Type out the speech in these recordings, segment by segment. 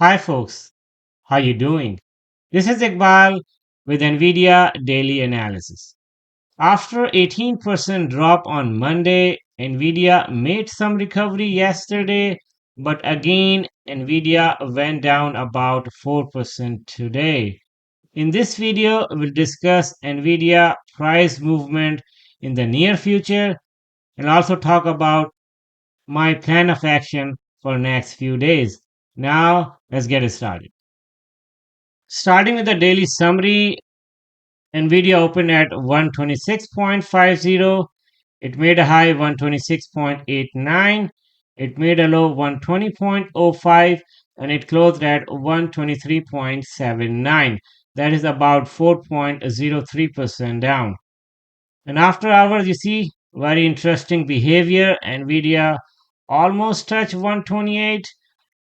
Hi folks, how you doing? This is Iqbal with NVIDIA Daily Analysis. After 18% drop on Monday, NVIDIA made some recovery yesterday, but again NVIDIA went down about 4% today. In this video, we'll discuss NVIDIA price movement in the near future and also talk about my plan of action for next few days. Now, let's get started. Starting with the daily summary, Nvidia opened at 126.50. It made a high 126.89. It made a low 120.05 and it closed at 123.79. That is about 4.03% down. And after hours, you see very interesting behavior. Nvidia almost touched 128.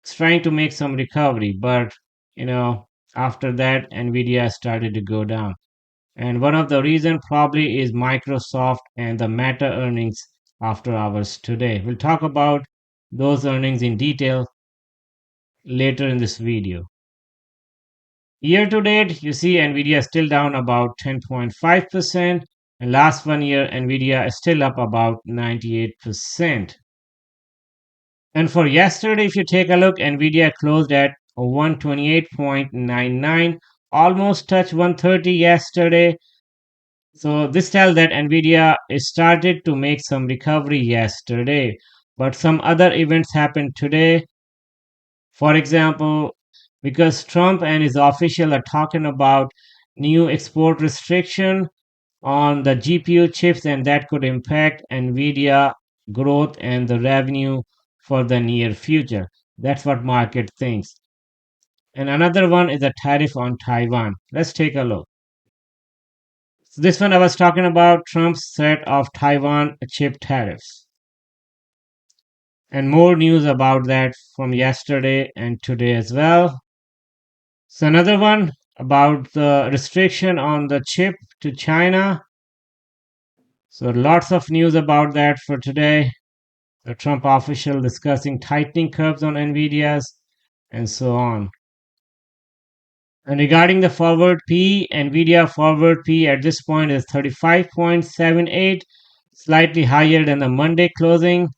It's trying to make some recovery, but you know, after that, Nvidia started to go down. And one of the reason probably is Microsoft and the Meta earnings after hours today. We'll talk about those earnings in detail later in this video. Year to date, you see Nvidia is still down about 10.5%, and last 1 year, Nvidia is still up about 98%. And for yesterday, if you take a look, Nvidia closed at 128.99, almost touched 130 yesterday. So this tells that Nvidia started to make some recovery yesterday, but some other events happened today. For example, because Trump and his official are talking about new export restriction on the GPU chips, and that could impact Nvidia growth and the revenue for the near future. That's what market thinks. And another one is a tariff on Taiwan. Let's take a look. So this one I was talking about Trump's threat of Taiwan chip tariffs. And more news about that from yesterday and today as well. So another one about the restriction on the chip to China. So lots of news about that for today. The Trump official discussing tightening curbs on Nvidia's and so on. And regarding the forward P, Nvidia forward P at this point is 35.78, slightly higher than the Monday closing.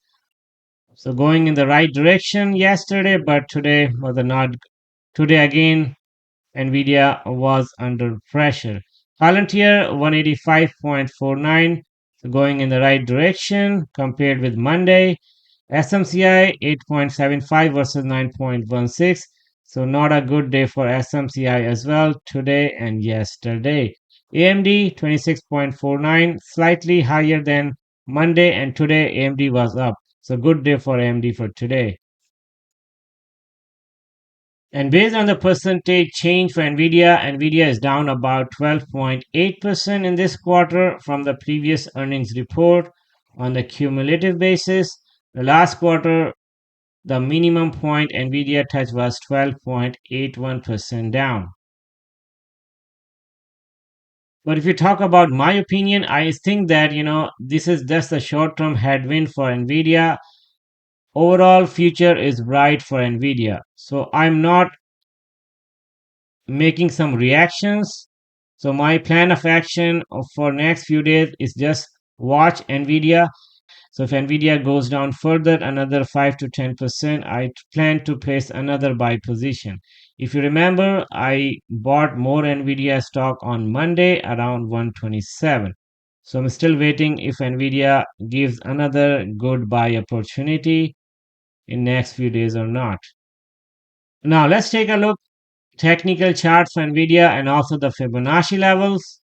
So going in the right direction yesterday, but today was not. Today again, Nvidia was under pressure. Palantir 185.49, so going in the right direction compared with Monday. SMCI 8.75 versus 9.16. So not a good day for SMCI as well today and yesterday. AMD 26.49, slightly higher than Monday, and today AMD was up. So good day for AMD for today. And based on the percentage change for Nvidia, Nvidia is down about 12.8% in this quarter from the previous earnings report on the cumulative basis. The last quarter, the minimum point Nvidia touched was 12.81% down. But if you talk about my opinion, I think that this is just a short-term headwind for Nvidia. Overall future is bright for Nvidia. So I'm not making some reactions. So my plan of action for next few days is just watch Nvidia. So if Nvidia goes down further another 5 to 10%, I plan to place another buy position. If you remember, I bought more Nvidia stock on Monday around 127. So I'm still waiting if Nvidia gives another good buy opportunity in next few days or not. Now let's take a look technical charts for Nvidia and also the Fibonacci levels.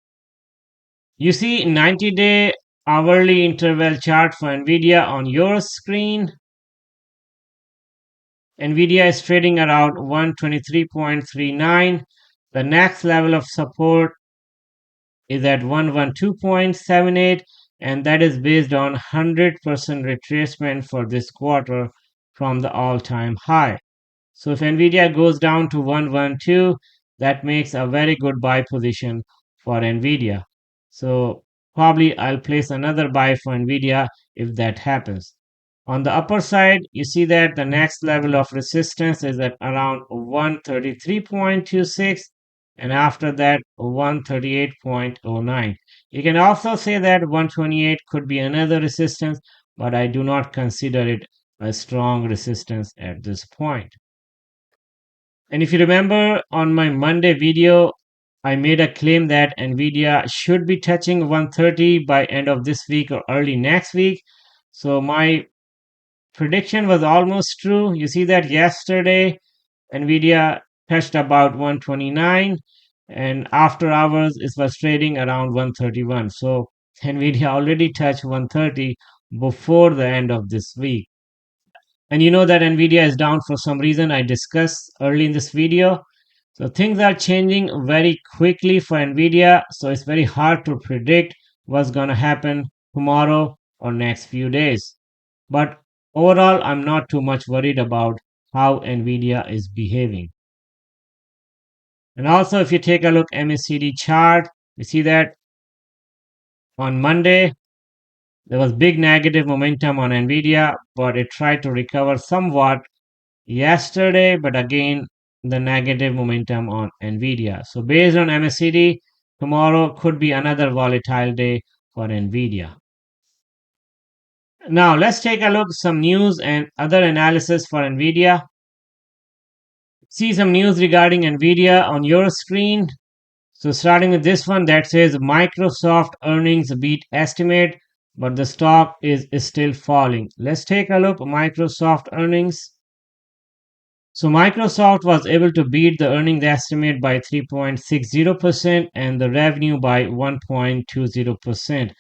You see 90-day hourly interval chart for Nvidia on your screen. Nvidia is trading around 123.39. The next level of support is at 112.78, and that is based on 100% retracement for this quarter from the all-time high. So if Nvidia goes down to 112, that makes a very good buy position for Nvidia. So probably I'll place another buy for Nvidia if that happens. On the upper side, you see that the next level of resistance is at around 133.26, and after that 138.09. You can also say that 128 could be another resistance, but I do not consider it a strong resistance at this point. And if you remember on my Monday video, I made a claim that Nvidia should be touching 130 by end of this week or early next week. So my prediction was almost true. You see that yesterday Nvidia touched about 129, and after hours it was trading around 131. So Nvidia already touched 130 before the end of this week. And you know that Nvidia is down for some reason I discussed early in this video. So things are changing very quickly for Nvidia, so it's very hard to predict what's going to happen tomorrow or next few days. But overall, I'm not too much worried about how Nvidia is behaving. And also, if you take a look MACD chart, you see that on Monday there was big negative momentum on Nvidia, but it tried to recover somewhat yesterday, but again the negative momentum on Nvidia. So based on MACD, tomorrow could be another volatile day for Nvidia. Now let's take a look some news and other analysis for Nvidia. See some news regarding Nvidia on your screen. So starting with this one that says Microsoft earnings beat estimate, but the stock is still falling. Let's take a look Microsoft earnings. So Microsoft was able to beat the earnings estimate by 3.60% and the revenue by 1.20%.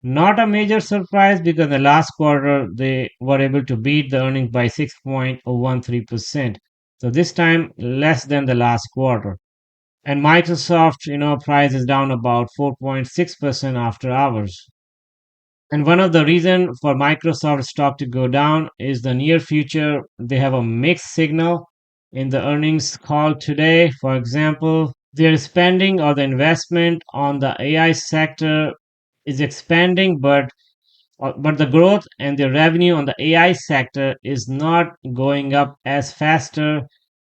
Not a major surprise because the last quarter they were able to beat the earnings by 6.13%. So this time less than the last quarter. And Microsoft, price is down about 4.6% after hours. And one of the reasons for Microsoft stock to go down is the near future. They have a mixed signal in the earnings call today. For example, their spending or the investment on the AI sector is expanding, but the growth and the revenue on the AI sector is not going up as faster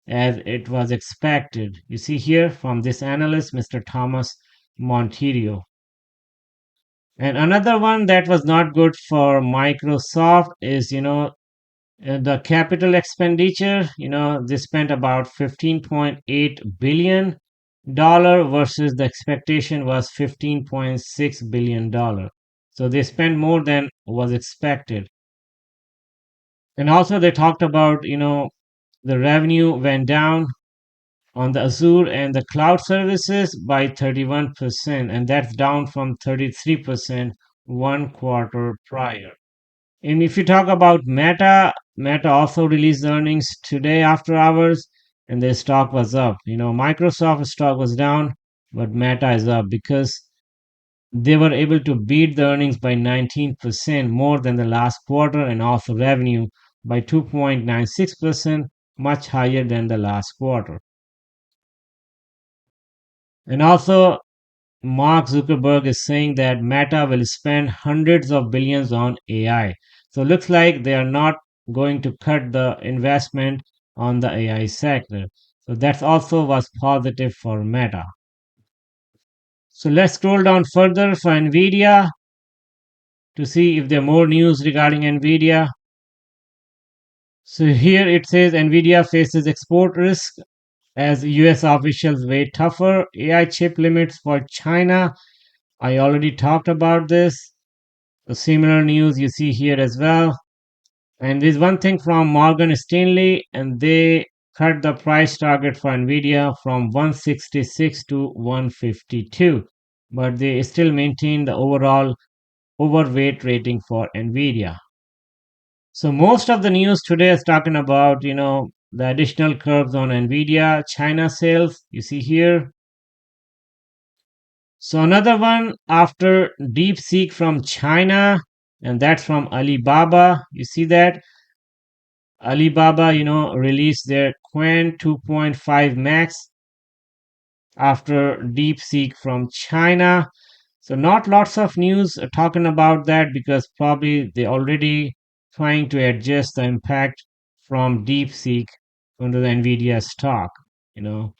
as it was expected. You see here from this analyst, Mr. Thomas Monteiro. And another one that was not good for Microsoft is, the capital expenditure. They spent about $15.8 billion versus the expectation was $15.6 billion. So they spent more than was expected. And also they talked about, the revenue went down on the Azure and the cloud services by 31%, and that's down from 33% one quarter prior. And if you talk about Meta also released earnings today after hours, and their stock was up. Microsoft stock was down, but Meta is up because they were able to beat the earnings by 19% more than the last quarter, and also revenue by 2.96%, much higher than the last quarter. And also, Mark Zuckerberg is saying that Meta will spend hundreds of billions on AI. So it looks like they are not going to cut the investment on the AI sector. So that's also was positive for Meta. So let's scroll down further for Nvidia to see if there are more news regarding Nvidia. So here it says Nvidia faces export risk as US officials weigh tougher AI chip limits for China. I already talked about this. The similar news you see here as well. And there's one thing from Morgan Stanley, and they cut the price target for Nvidia from 166 to 152, but they still maintain the overall overweight rating for Nvidia. So most of the news today is talking about, the additional curbs on Nvidia China sales. You see here. So another one after DeepSeek from China, and that's from Alibaba. You see that Alibaba, released their Qwen 2.5 Max after DeepSeek from China. So not lots of news talking about that because probably they already trying to adjust the impact from DeepSeek onto the Nvidia stock, you know.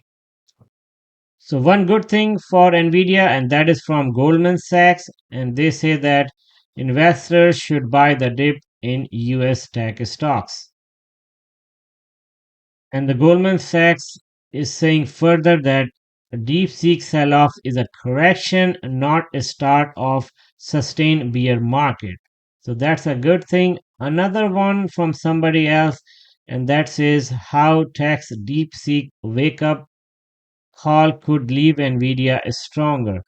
So one good thing for Nvidia, and that is from Goldman Sachs, and they say that investors should buy the dip in US tech stocks. And the Goldman Sachs is saying further that a DeepSeek sell-off is a correction, not a start of sustained bear market. So that's a good thing. Another one from somebody else, and that says how tax DeepSeek wake up call could leave Nvidia stronger.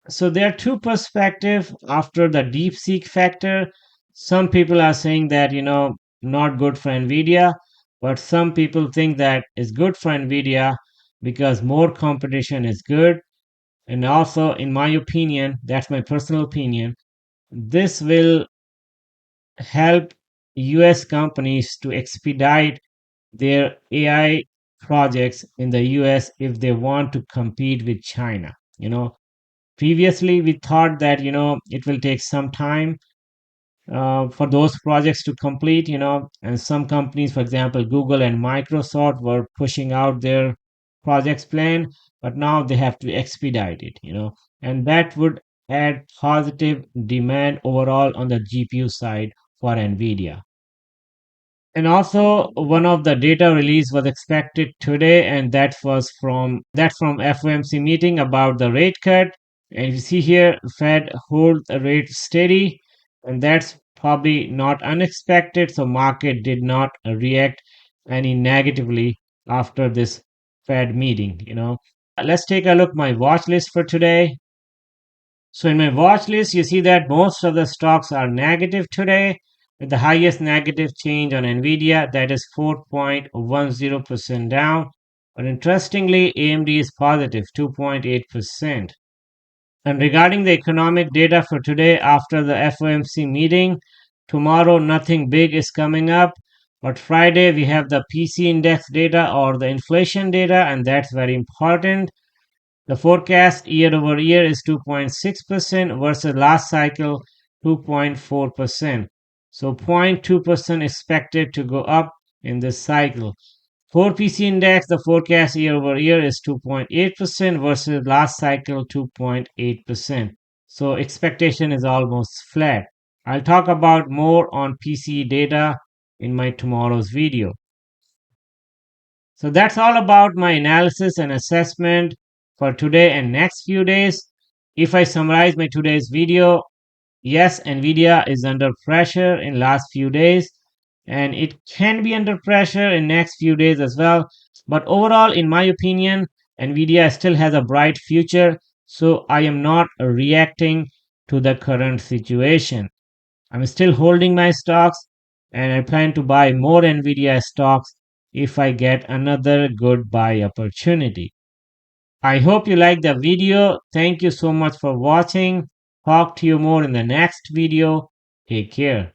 So there are two perspectives after the DeepSeek factor. Some people are saying that, not good for Nvidia, but some people think that it's good for Nvidia because more competition is good. And also, in my opinion, that's my personal opinion, this will help US companies to expedite their AI projects in the US if they want to compete with China. Previously we thought that it will take some time for those projects to complete, and some companies, for example Google and Microsoft, were pushing out their projects plan, but now they have to expedite it, and that would add positive demand overall on the GPU side for Nvidia. And also, one of the data release was expected today, and that from FOMC meeting about the rate cut. And you see here, Fed hold the rate steady, and that's probably not unexpected. So market did not react any negatively after this Fed meeting. Let's take a look my watch list for today. So in my watch list, you see that most of the stocks are negative today, with the highest negative change on Nvidia, that is 4.10% down. But interestingly, AMD is positive 2.8%. And regarding the economic data for today after the FOMC meeting, tomorrow nothing big is coming up. But Friday we have the PC index data or the inflation data, and that's very important. The forecast year over year is 2.6% versus last cycle 2.4%. So 0.2% expected to go up in this cycle. For PC index, the forecast year over year is 2.8% versus last cycle 2.8%. So expectation is almost flat. I'll talk about more on PC data in my tomorrow's video. So that's all about my analysis and assessment for today and next few days. If I summarize my today's video, yes, Nvidia is under pressure in last few days, and it can be under pressure in next few days as well. But overall, in my opinion, Nvidia still has a bright future, so I am not reacting to the current situation. I'm still holding my stocks, and I plan to buy more Nvidia stocks if I get another good buy opportunity. I hope you liked the video. Thank you so much for watching. Talk to you more in the next video. Take care.